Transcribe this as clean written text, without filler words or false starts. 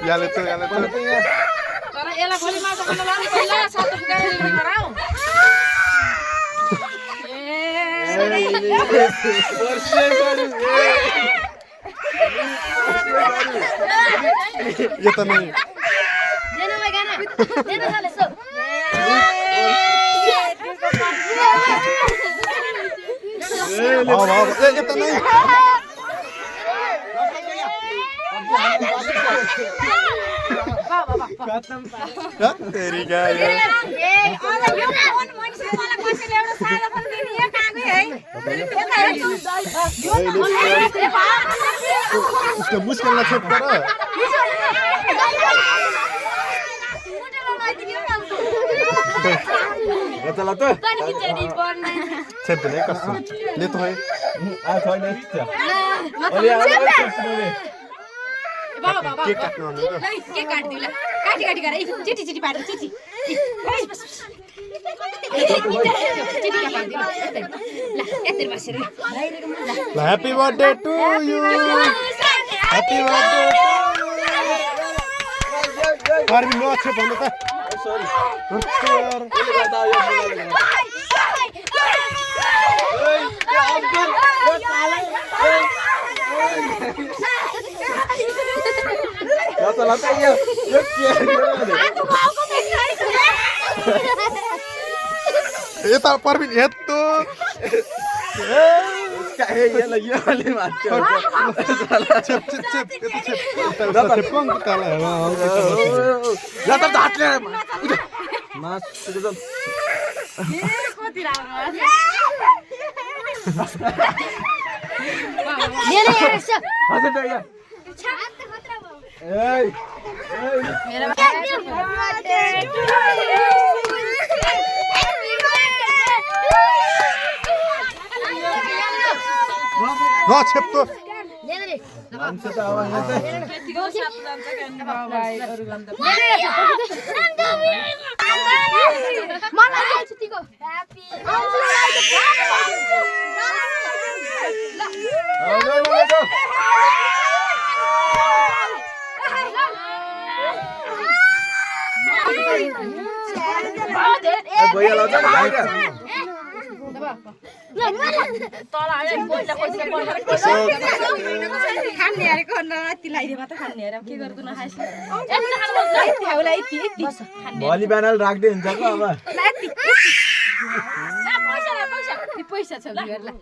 याले तो तर यसलाई भोलि माछा खान लानु पहिला सातो गाडी गराऊ ये तो नहीं देना मैं गाना देना साले सो वाह ये तो नहीं तेरी क्या ए अरे यो फोन मान्छे मलाई कसैले एउटा सादा फोन दिने यहाँ कागै है उसको मुस्किल ना छुप कर चला तो छेद नहीं कसम ले तो है आ छोड़ दे बाबा के काट्नु आउनु त के काट दिला काटी काटी गरे चिटी चिटी पाड चिटी चिटी का पाड दिला ला यतिर बसेर ल happy birthday to you happy birthday Parbin लो छ भन्नु त सरी यार चला तो ये क्या ये त परबिन ये तो क्या है ये लगी वाली बात छेप छेप छेप ये तो छेप छेप कौन तला है जा तब हाथ ले मास चल ए कति राम्रो ले ले यार सब हजुर त या छात खतरा भयो ए मेरो हैप्पी बर्थडे टु न छेप तो ले ले मान्छे त अब यहाँ त त्यतिको साथ जान्छ क्यान्डी बाबाई अरु गन्ध मलाई चाहिँ छुट्टीको ह्यापी भैया लाउँछ नि भाइ तल आयो पहिला पैसा खान्ने अरे गर्न यति लाइदिए मात्र खान्ने अरे के गर्नु नखाइस यति खानु होला यति यति भोलि बिहान राख्दै हुन्छ को अब पैसा छ बिहेरलाई